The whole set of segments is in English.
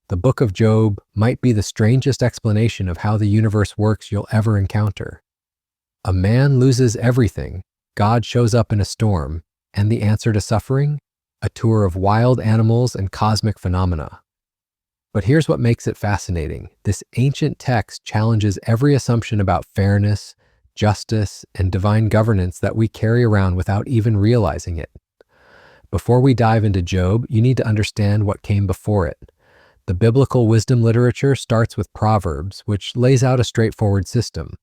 The book of Job might be the strangest explanation of how the universe works you'll ever encounter. A man loses everything, God shows up in a storm, and the answer to suffering? A tour of wild animals and cosmic phenomena. But here's what makes it fascinating. This ancient text challenges every assumption about fairness, justice, and divine governance that we carry around without even realizing it. Before we dive into Job, you need to understand what came before it. The biblical wisdom literature starts with Proverbs, which lays out a straightforward system.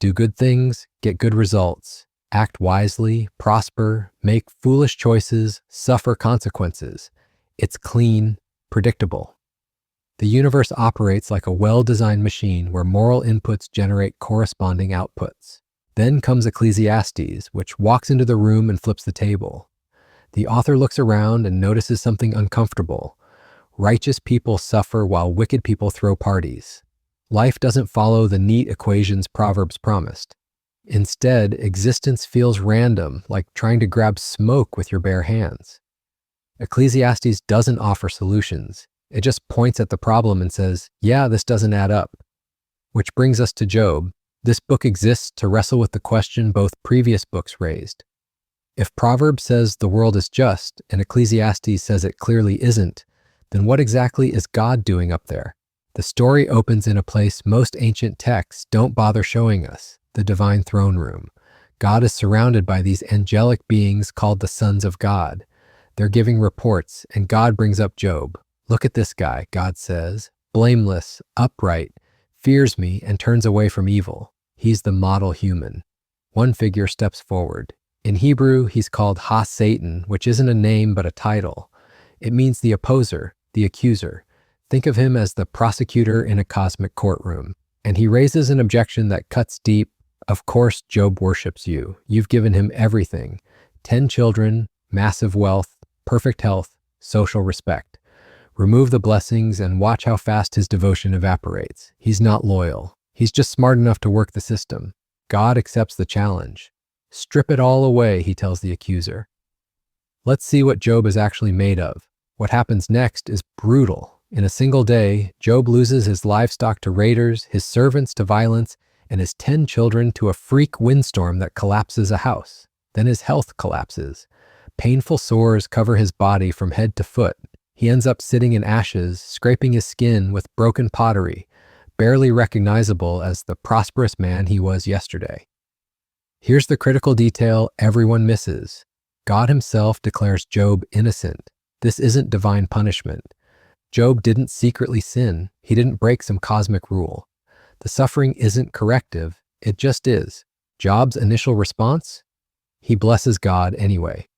Do good things, get good results. Act wisely, prosper, make foolish choices, suffer consequences. It's clean, predictable. The universe operates like a well-designed machine where moral inputs generate corresponding outputs. Then comes Ecclesiastes, which walks into the room and flips the table. The author looks around and notices something uncomfortable. Righteous people suffer while wicked people throw parties. Life doesn't follow the neat equations Proverbs promised. Instead, existence feels random, like trying to grab smoke with your bare hands. Ecclesiastes doesn't offer solutions. It just points at the problem and says, yeah, this doesn't add up. Which brings us to Job. This book exists to wrestle with the question both previous books raised. If Proverbs says the world is just and Ecclesiastes says it clearly isn't, then what exactly is God doing up there? The story opens in a place most ancient texts don't bother showing us, the divine throne room. God is surrounded by these angelic beings called the sons of God. They're giving reports, and God brings up Job. Look at this guy, God says, blameless, upright, fears me, and turns away from evil. He's the model human. One figure steps forward. In Hebrew, he's called Ha-Satan, which isn't a name but a title. It means the opposer, the accuser. Think of him as the prosecutor in a cosmic courtroom. And he raises an objection that cuts deep. Of course, Job worships you. You've given him everything. 10 children, massive wealth, perfect health, social respect. Remove the blessings and watch how fast his devotion evaporates. He's not loyal. He's just smart enough to work the system. God accepts the challenge. Strip it all away, he tells the accuser. Let's see what Job is actually made of. What happens next is brutal. In a single day, Job loses his livestock to raiders, his servants to violence, and his 10 children to a freak windstorm that collapses a house. Then his health collapses. Painful sores cover his body from head to foot. He ends up sitting in ashes, scraping his skin with broken pottery, barely recognizable as the prosperous man he was yesterday. Here's the critical detail everyone misses. God himself declares Job innocent. This isn't divine punishment. Job didn't secretly sin. He didn't break some cosmic rule. The suffering isn't corrective. It just is. Job's initial response? He blesses God anyway.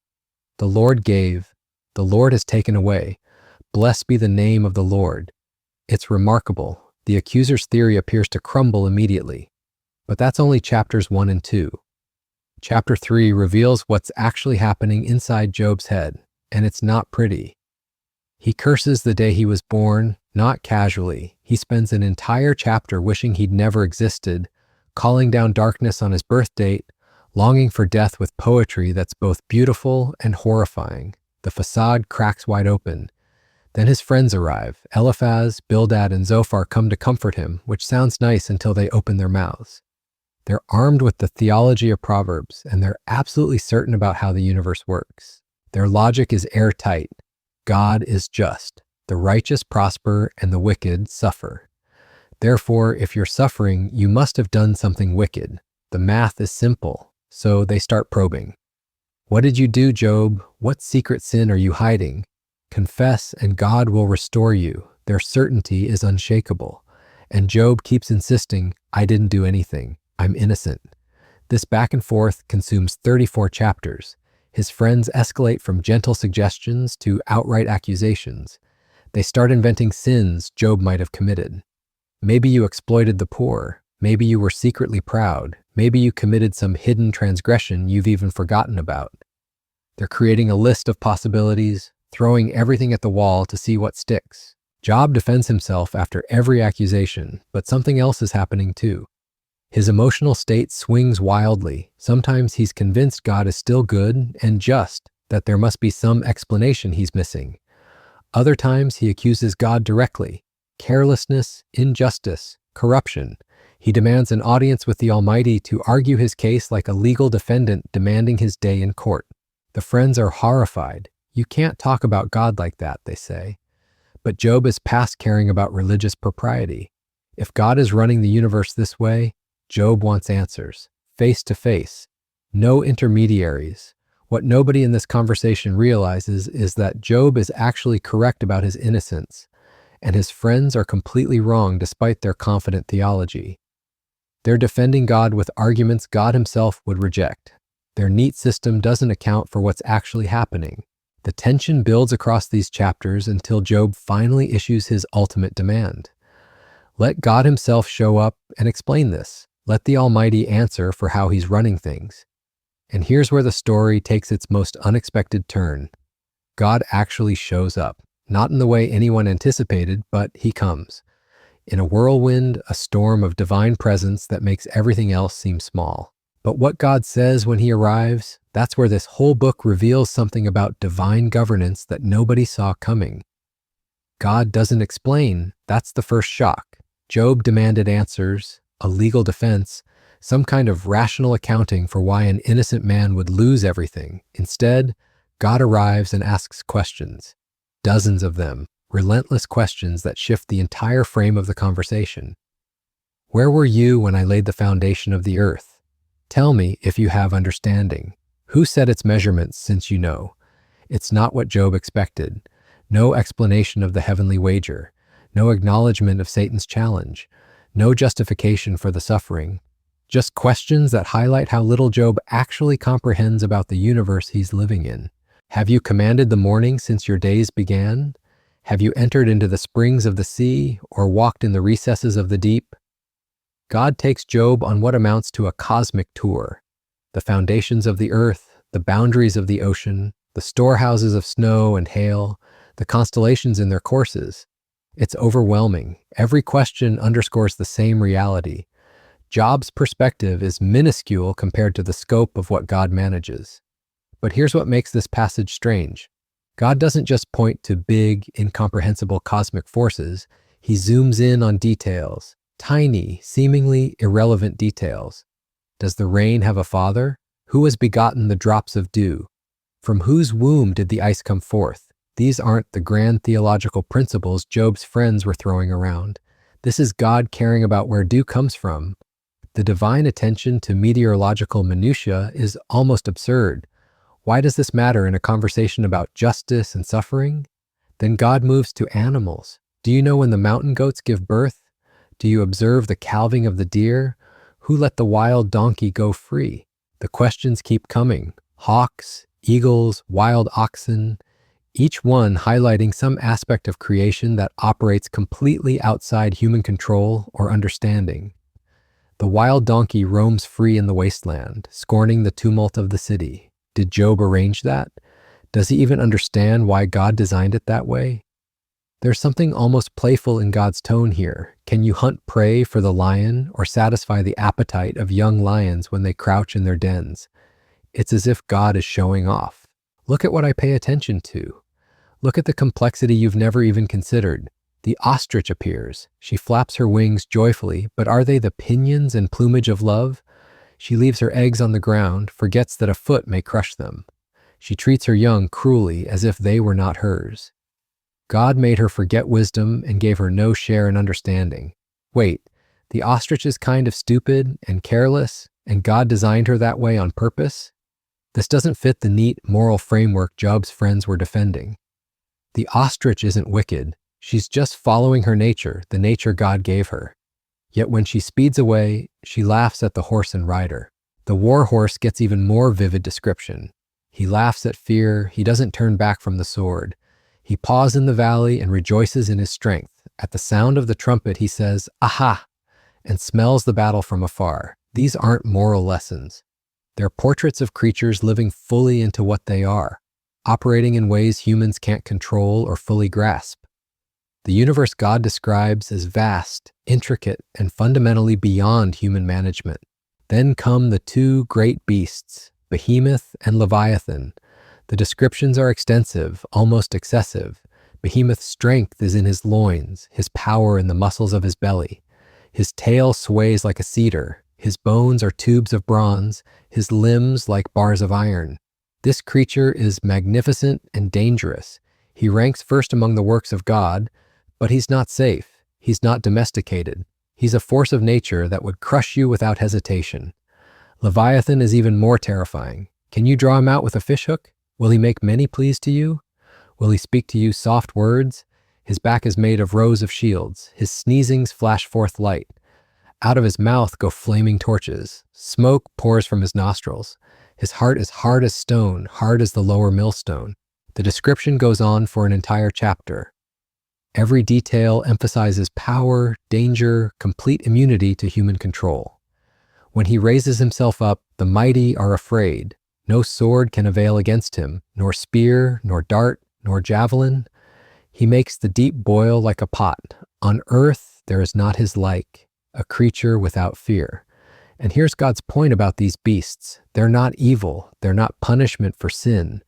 The Lord gave. The Lord has taken away. Blessed be the name of the Lord. It's remarkable. The accuser's theory appears to crumble immediately. But that's only chapters 1 and 2. Chapter 3 reveals what's actually happening inside Job's head, and it's not pretty. He curses the day he was born, not casually. He spends an entire chapter wishing he'd never existed, calling down darkness on his birth date, longing for death with poetry that's both beautiful and horrifying. The facade cracks wide open. Then his friends arrive. Eliphaz, Bildad, and Zophar come to comfort him, which sounds nice until they open their mouths. They're armed with the theology of Proverbs, and they're absolutely certain about how the universe works. Their logic is airtight. God is just. The righteous prosper, and the wicked suffer. Therefore, if you're suffering, you must have done something wicked. The math is simple, so they start probing. What did you do, Job? What secret sin are you hiding? Confess, and God will restore you. Their certainty is unshakable. And Job keeps insisting, I didn't do anything. I'm innocent. This back and forth consumes 34 chapters. His friends escalate from gentle suggestions to outright accusations. They start inventing sins Job might have committed. Maybe you exploited the poor. Maybe you were secretly proud. Maybe you committed some hidden transgression you've even forgotten about. They're creating a list of possibilities, throwing everything at the wall to see what sticks. Job defends himself after every accusation, but something else is happening too. His emotional state swings wildly. Sometimes he's convinced God is still good and just, that there must be some explanation he's missing. Other times he accuses God directly. Carelessness, injustice, corruption. He demands an audience with the Almighty to argue his case like a legal defendant demanding his day in court. The friends are horrified. You can't talk about God like that, they say. But Job is past caring about religious propriety. If God is running the universe this way, Job wants answers, face to face, no intermediaries. What nobody in this conversation realizes is that Job is actually correct about his innocence, and his friends are completely wrong despite their confident theology. They're defending God with arguments God himself would reject. Their neat system doesn't account for what's actually happening. The tension builds across these chapters until Job finally issues his ultimate demand. Let God himself show up and explain this. Let the Almighty answer for how he's running things. And here's where the story takes its most unexpected turn. God actually shows up, not in the way anyone anticipated, but he comes. In a whirlwind, a storm of divine presence that makes everything else seem small. But what God says when he arrives, that's where this whole book reveals something about divine governance that nobody saw coming. God doesn't explain. That's the first shock. Job demanded answers, a legal defense, some kind of rational accounting for why an innocent man would lose everything. Instead, God arrives and asks questions. Dozens of them, relentless questions that shift the entire frame of the conversation. Where were you when I laid the foundation of the earth? Tell me if you have understanding. Who set its measurements, since you know? It's not what Job expected. No explanation of the heavenly wager. No acknowledgement of Satan's challenge. No justification for the suffering. Just questions that highlight how little Job actually comprehends about the universe he's living in. Have you commanded the morning since your days began? Have you entered into the springs of the sea or walked in the recesses of the deep? God takes Job on what amounts to a cosmic tour. The foundations of the earth, the boundaries of the ocean, the storehouses of snow and hail, the constellations in their courses. It's overwhelming. Every question underscores the same reality. Job's perspective is minuscule compared to the scope of what God manages. But here's what makes this passage strange. God doesn't just point to big, incomprehensible cosmic forces. He zooms in on details, tiny, seemingly irrelevant details. Does the rain have a father? Who has begotten the drops of dew? From whose womb did the ice come forth? These aren't the grand theological principles Job's friends were throwing around. This is God caring about where dew comes from. The divine attention to meteorological minutiae is almost absurd. Why does this matter in a conversation about justice and suffering? Then God moves to animals. Do you know when the mountain goats give birth? Do you observe the calving of the deer? Who let the wild donkey go free? The questions keep coming. Hawks, eagles, wild oxen, each one highlighting some aspect of creation that operates completely outside human control or understanding. The wild donkey roams free in the wasteland, scorning the tumult of the city. Did Job arrange that? Does he even understand why God designed it that way? There's something almost playful in God's tone here. Can you hunt prey for the lion or satisfy the appetite of young lions when they crouch in their dens? It's as if God is showing off. Look at what I pay attention to. Look at the complexity you've never even considered. The ostrich appears. She flaps her wings joyfully, but are they the pinions and plumage of love? She leaves her eggs on the ground, forgets that a foot may crush them. She treats her young cruelly as if they were not hers. God made her forget wisdom and gave her no share in understanding. Wait, the ostrich is kind of stupid and careless, and God designed her that way on purpose? This doesn't fit the neat moral framework Job's friends were defending. The ostrich isn't wicked. She's just following her nature, the nature God gave her. Yet when she speeds away, she laughs at the horse and rider. The war horse gets even more vivid description. He laughs at fear. He doesn't turn back from the sword. He paws in the valley and rejoices in his strength. At the sound of the trumpet, he says, "Aha!" and smells the battle from afar. These aren't moral lessons. They're portraits of creatures living fully into what they are, operating in ways humans can't control or fully grasp. The universe God describes is vast, intricate, and fundamentally beyond human management. Then come the two great beasts, Behemoth and Leviathan. The descriptions are extensive, almost excessive. Behemoth's strength is in his loins, his power in the muscles of his belly. His tail sways like a cedar, his bones are tubes of bronze, his limbs like bars of iron. This creature is magnificent and dangerous. He ranks first among the works of God, but he's not safe. He's not domesticated. He's a force of nature that would crush you without hesitation. Leviathan is even more terrifying. Can you draw him out with a fishhook? Will he make many pleas to you? Will he speak to you soft words? His back is made of rows of shields. His sneezings flash forth light. Out of his mouth go flaming torches. Smoke pours from his nostrils. His heart is hard as stone, hard as the lower millstone. The description goes on for an entire chapter. Every detail emphasizes power, danger, complete immunity to human control. When he raises himself up, the mighty are afraid. No sword can avail against him, nor spear, nor dart, nor javelin. He makes the deep boil like a pot. On earth there is not his like, a creature without fear. And here's God's point about these beasts. They're not evil. They're not punishment for sin.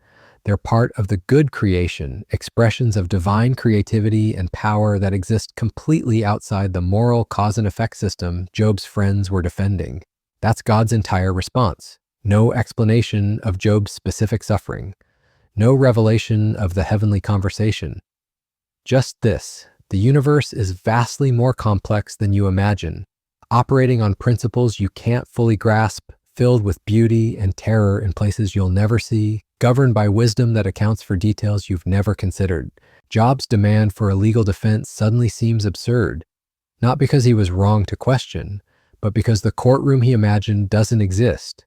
They're part of the good creation, expressions of divine creativity and power that exist completely outside the moral cause and effect system Job's friends were defending. That's God's entire response. No explanation of Job's specific suffering. No revelation of the heavenly conversation. Just this: the universe is vastly more complex than you imagine, operating on principles you can't fully grasp, filled with beauty and terror in places you'll never see, governed by wisdom that accounts for details you've never considered. Job's demand for a legal defense suddenly seems absurd, not because he was wrong to question, but because the courtroom he imagined doesn't exist.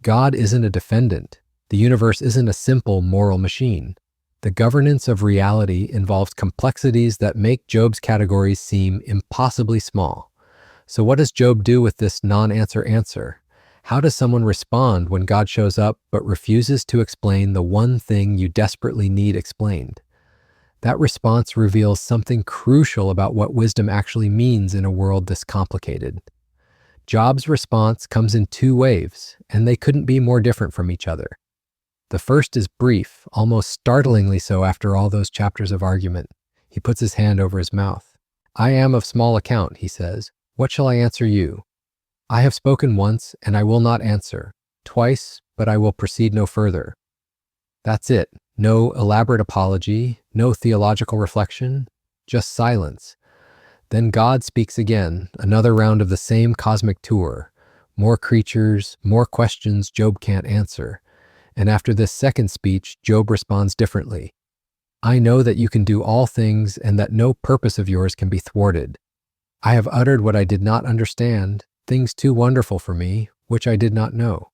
God isn't a defendant. The universe isn't a simple moral machine. The governance of reality involves complexities that make Job's categories seem impossibly small. So what does Job do with this non-answer answer? How does someone respond when God shows up but refuses to explain the one thing you desperately need explained? That response reveals something crucial about what wisdom actually means in a world this complicated. Job's response comes in two waves, and they couldn't be more different from each other. The first is brief, almost startlingly so after all those chapters of argument. He puts his hand over his mouth. "I am of small account," he says. "What shall I answer you? I have spoken once, and I will not answer. Twice, but I will proceed no further." That's it. No elaborate apology, no theological reflection, just silence. Then God speaks again, another round of the same cosmic tour. More creatures, more questions Job can't answer. And after this second speech, Job responds differently. "I know that you can do all things and that no purpose of yours can be thwarted. I have uttered what I did not understand, things too wonderful for me, which I did not know.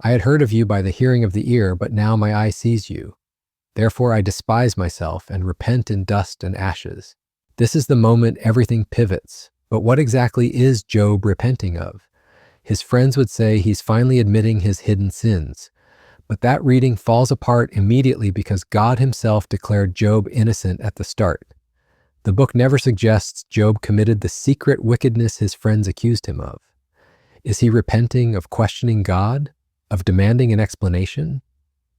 I had heard of you by the hearing of the ear, but now my eye sees you. Therefore I despise myself and repent in dust and ashes." This is the moment everything pivots. But what exactly is Job repenting of? His friends would say he's finally admitting his hidden sins. But that reading falls apart immediately because God himself declared Job innocent at the start. The book never suggests Job committed the secret wickedness his friends accused him of. Is he repenting of questioning God, of demanding an explanation?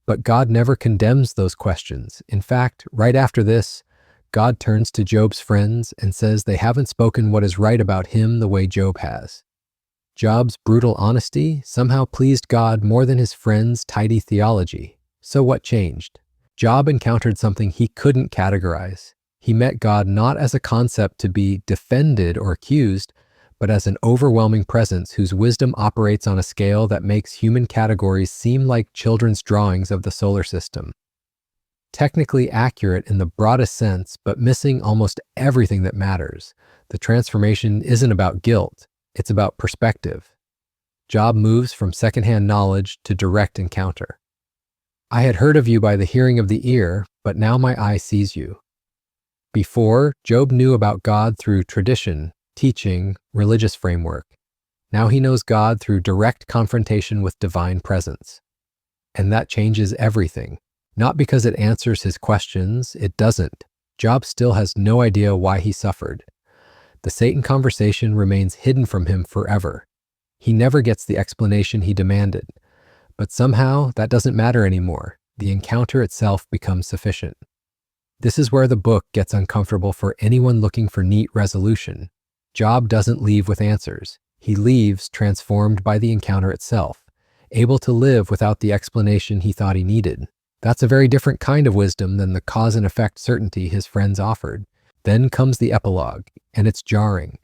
But God never condemns those questions. In fact, right after this, God turns to Job's friends and says they haven't spoken what is right about him the way Job has. Job's brutal honesty somehow pleased God more than his friends' tidy theology. So what changed? Job encountered something he couldn't categorize. He met God not as a concept to be defended or accused, but as an overwhelming presence whose wisdom operates on a scale that makes human categories seem like children's drawings of the solar system. Technically accurate in the broadest sense, but missing almost everything that matters. The transformation isn't about guilt, it's about perspective. Job moves from secondhand knowledge to direct encounter. "I had heard of you by the hearing of the ear, but now my eye sees you." Before, Job knew about God through tradition, teaching, religious framework. Now he knows God through direct confrontation with divine presence. And that changes everything. Not because it answers his questions, it doesn't. Job still has no idea why he suffered. The Satan conversation remains hidden from him forever. He never gets the explanation he demanded. But somehow, that doesn't matter anymore. The encounter itself becomes sufficient. This is where the book gets uncomfortable for anyone looking for neat resolution. Job doesn't leave with answers. He leaves transformed by the encounter itself, able to live without the explanation he thought he needed. That's a very different kind of wisdom than the cause and effect certainty his friends offered. Then comes the epilogue, and it's jarring.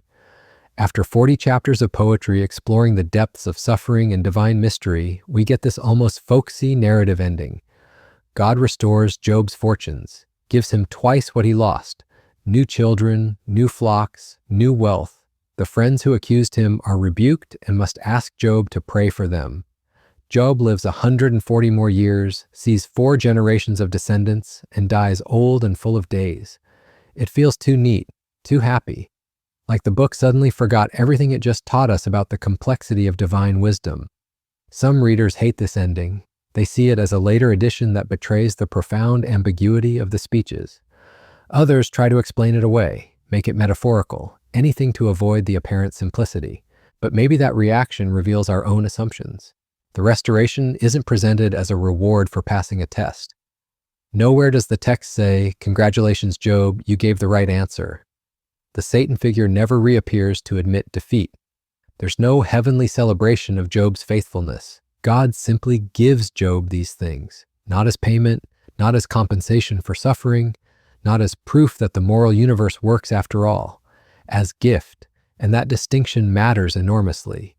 After 40 chapters of poetry exploring the depths of suffering and divine mystery, we get this almost folksy narrative ending. God restores Job's fortunes, gives him twice what he lost: new children, new flocks, new wealth. The friends who accused him are rebuked and must ask Job to pray for them. Job lives 140 more years, sees 4 generations of descendants, and dies old and full of days. It feels too neat, too happy, like the book suddenly forgot everything it just taught us about the complexity of divine wisdom. Some readers hate this ending. They see it as a later addition that betrays the profound ambiguity of the speeches. Others try to explain it away, make it metaphorical, anything to avoid the apparent simplicity. But maybe that reaction reveals our own assumptions. The restoration isn't presented as a reward for passing a test. Nowhere does the text say, "Congratulations, Job, you gave the right answer." The Satan figure never reappears to admit defeat. There's no heavenly celebration of Job's faithfulness. God simply gives Job these things, not as payment, not as compensation for suffering, not as proof that the moral universe works after all, as gift, and that distinction matters enormously.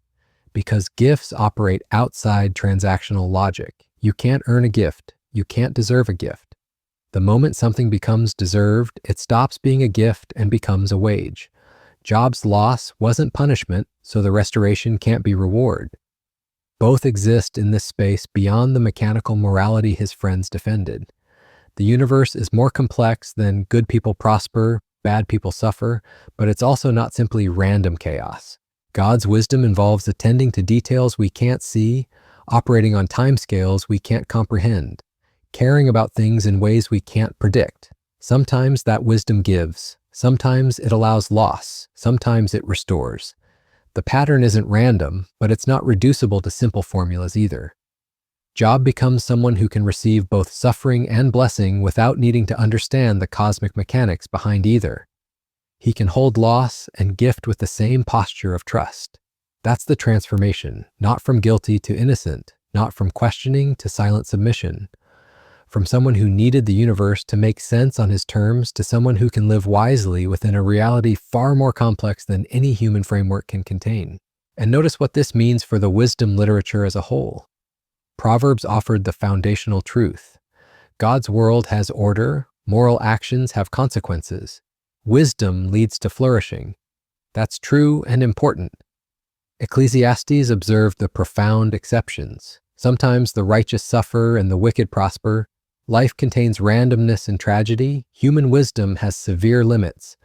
Because gifts operate outside transactional logic. You can't earn a gift. You can't deserve a gift. The moment something becomes deserved, it stops being a gift and becomes a wage. Job's loss wasn't punishment, so the restoration can't be reward. Both exist in this space beyond the mechanical morality his friends defended. The universe is more complex than good people prosper, bad people suffer, but it's also not simply random chaos. God's wisdom involves attending to details we can't see, operating on timescales we can't comprehend, caring about things in ways we can't predict. Sometimes that wisdom gives, sometimes it allows loss, sometimes it restores. The pattern isn't random, but it's not reducible to simple formulas either. Job becomes someone who can receive both suffering and blessing without needing to understand the cosmic mechanics behind either. He can hold loss and gift with the same posture of trust. That's the transformation, not from guilty to innocent, not from questioning to silent submission. From someone who needed the universe to make sense on his terms to someone who can live wisely within a reality far more complex than any human framework can contain. And notice what this means for the wisdom literature as a whole. Proverbs offered the foundational truth. God's world has order, moral actions have consequences. Wisdom leads to flourishing. That's true and important. Ecclesiastes observed the profound exceptions. Sometimes the righteous suffer and the wicked prosper. Life contains randomness and tragedy. Human wisdom has severe limits.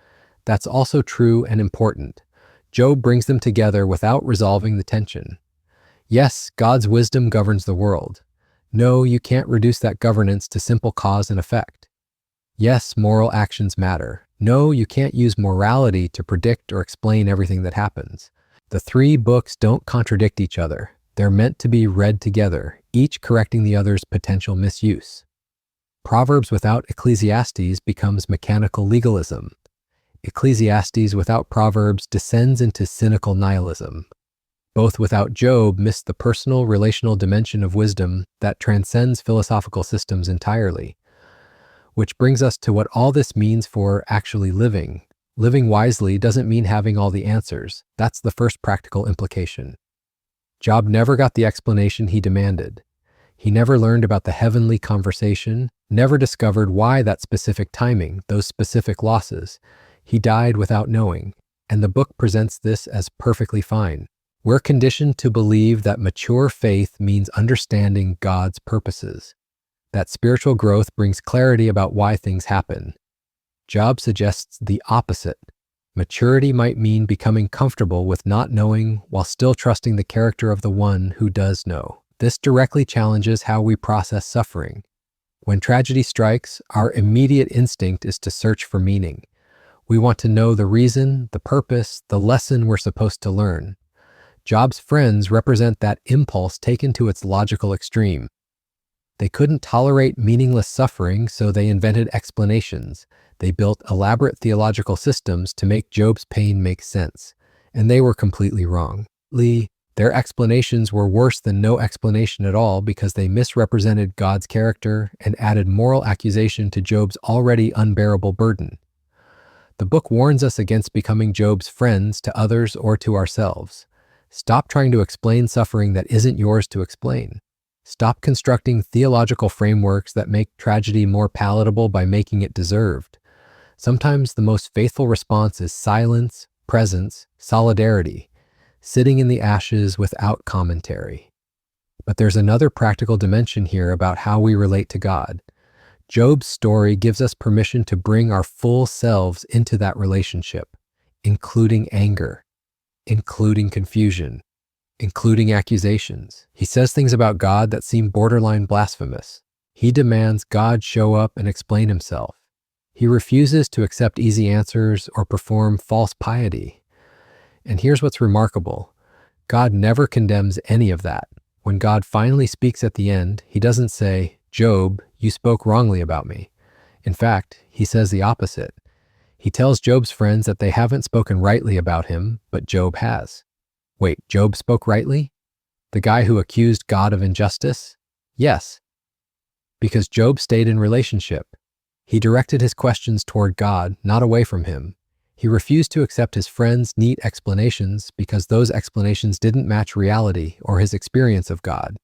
That's also true and important. Job brings them together without resolving the tension. Yes, God's wisdom governs the world. No, you can't reduce that governance to simple cause and effect. Yes, moral actions matter. No, you can't use morality to predict or explain everything that happens. The 3 books don't contradict each other. They're meant to be read together, each correcting the other's potential misuse. Proverbs without Ecclesiastes becomes mechanical legalism. Ecclesiastes without Proverbs descends into cynical nihilism. Both without Job miss the personal, relational dimension of wisdom that transcends philosophical systems entirely. Which brings us to what all this means for actually living. Living wisely doesn't mean having all the answers. That's the first practical implication. Job never got the explanation he demanded. He never learned about the heavenly conversation, never discovered why that specific timing, those specific losses. He died without knowing, and the book presents this as perfectly fine. We're conditioned to believe that mature faith means understanding God's purposes, that spiritual growth brings clarity about why things happen. Job suggests the opposite. Maturity might mean becoming comfortable with not knowing while still trusting the character of the one who does know. This directly challenges how we process suffering. When tragedy strikes, our immediate instinct is to search for meaning. We want to know the reason, the purpose, the lesson we're supposed to learn. Job's friends represent that impulse taken to its logical extreme. They couldn't tolerate meaningless suffering, so they invented explanations. They built elaborate theological systems to make Job's pain make sense, and they were completely wrong. Their explanations were worse than no explanation at all because they misrepresented God's character and added moral accusation to Job's already unbearable burden. The book warns us against becoming Job's friends to others or to ourselves. Stop trying to explain suffering that isn't yours to explain. Stop constructing theological frameworks that make tragedy more palatable by making it deserved. Sometimes the most faithful response is silence, presence, solidarity, sitting in the ashes without commentary. But there's another practical dimension here about how we relate to God. Job's story gives us permission to bring our full selves into that relationship, including anger, including confusion, including accusations. He says things about God that seem borderline blasphemous. He demands God show up and explain himself. He refuses to accept easy answers or perform false piety. And here's what's remarkable. God never condemns any of that. When God finally speaks at the end, he doesn't say, "Job, you spoke wrongly about me." In fact, he says the opposite. He tells Job's friends that they haven't spoken rightly about him, but Job has. Wait, Job spoke rightly? The guy who accused God of injustice? Yes. Because Job stayed in relationship. He directed his questions toward God, not away from him. He refused to accept his friends' neat explanations because those explanations didn't match reality or his experience of God.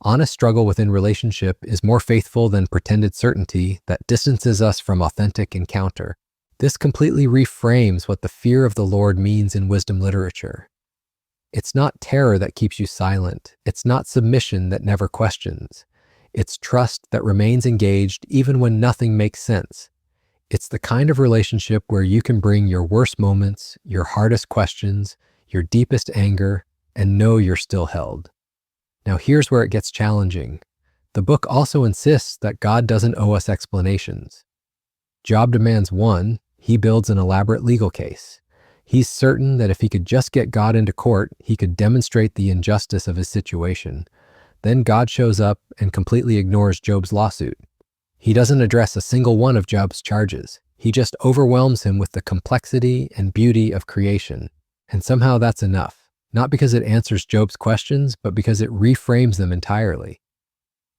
Honest struggle within relationship is more faithful than pretended certainty that distances us from authentic encounter. This completely reframes what the fear of the Lord means in wisdom literature. It's not terror that keeps you silent. It's not submission that never questions. It's trust that remains engaged even when nothing makes sense. It's the kind of relationship where you can bring your worst moments, your hardest questions, your deepest anger, and know you're still held. Now here's where it gets challenging. The book also insists that God doesn't owe us explanations. Job demands one. He builds an elaborate legal case. He's certain that if he could just get God into court, he could demonstrate the injustice of his situation. Then God shows up and completely ignores Job's lawsuit. He doesn't address a single one of Job's charges. He just overwhelms him with the complexity and beauty of creation. And somehow that's enough. Not because it answers Job's questions, but because it reframes them entirely.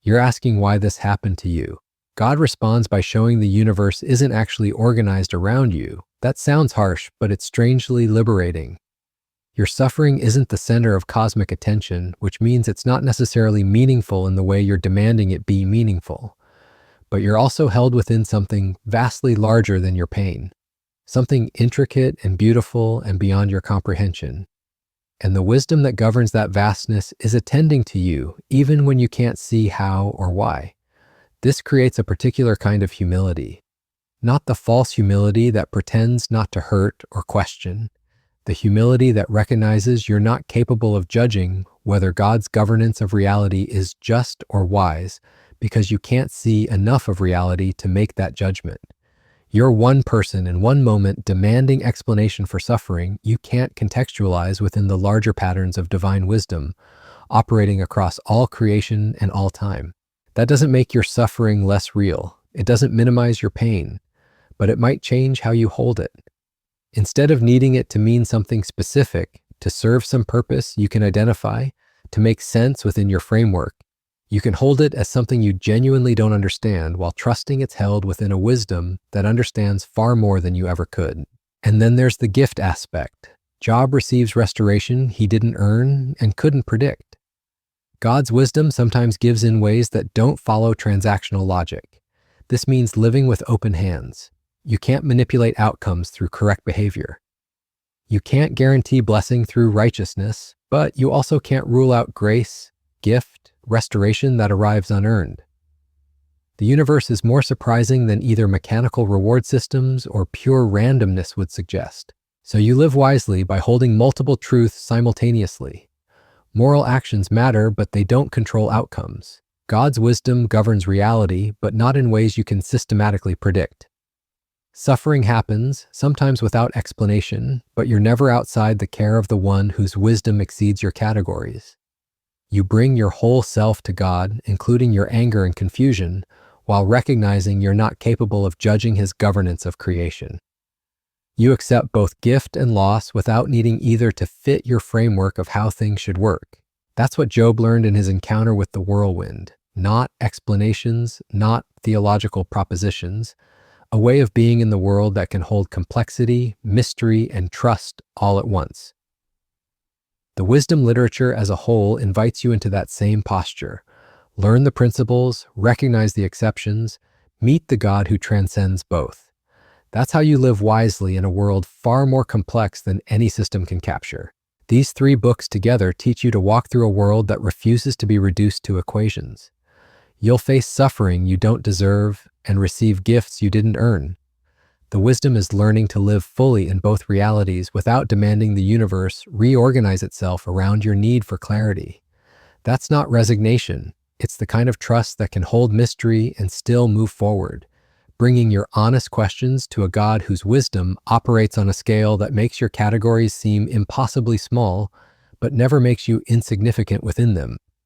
You're asking why this happened to you. God responds by showing the universe isn't actually organized around you. That sounds harsh, but it's strangely liberating. Your suffering isn't the center of cosmic attention, which means it's not necessarily meaningful in the way you're demanding it be meaningful. But you're also held within something vastly larger than your pain, something intricate and beautiful and beyond your comprehension. And the wisdom that governs that vastness is attending to you, even when you can't see how or why. This creates a particular kind of humility, not the false humility that pretends not to hurt or question, the humility that recognizes you're not capable of judging whether God's governance of reality is just or wise, because you can't see enough of reality to make that judgment. You're one person in one moment demanding explanation for suffering you can't contextualize within the larger patterns of divine wisdom, operating across all creation and all time. That doesn't make your suffering less real. It doesn't minimize your pain, but it might change how you hold it. Instead of needing it to mean something specific, to serve some purpose you can identify, to make sense within your framework, you can hold it as something you genuinely don't understand while trusting it's held within a wisdom that understands far more than you ever could. And then there's the gift aspect. Job receives restoration he didn't earn and couldn't predict. God's wisdom sometimes gives in ways that don't follow transactional logic. This means living with open hands. You can't manipulate outcomes through correct behavior. You can't guarantee blessing through righteousness, but you also can't rule out grace, gift, restoration that arrives unearned. The universe is more surprising than either mechanical reward systems or pure randomness would suggest. So you live wisely by holding multiple truths simultaneously. Moral actions matter, but they don't control outcomes. God's wisdom governs reality, but not in ways you can systematically predict. Suffering happens, sometimes without explanation, but you're never outside the care of the one whose wisdom exceeds your categories. You bring your whole self to God, including your anger and confusion, while recognizing you're not capable of judging His governance of creation. You accept both gift and loss without needing either to fit your framework of how things should work. That's what Job learned in his encounter with the whirlwind. Not explanations, not theological propositions, a way of being in the world that can hold complexity, mystery, and trust all at once. The wisdom literature as a whole invites you into that same posture. Learn the principles, recognize the exceptions, meet the God who transcends both. That's how you live wisely in a world far more complex than any system can capture. These 3 books together teach you to walk through a world that refuses to be reduced to equations. You'll face suffering you don't deserve and receive gifts you didn't earn. The wisdom is learning to live fully in both realities without demanding the universe reorganize itself around your need for clarity. That's not resignation. It's the kind of trust that can hold mystery and still move forward, bringing your honest questions to a God whose wisdom operates on a scale that makes your categories seem impossibly small, but never makes you insignificant within them.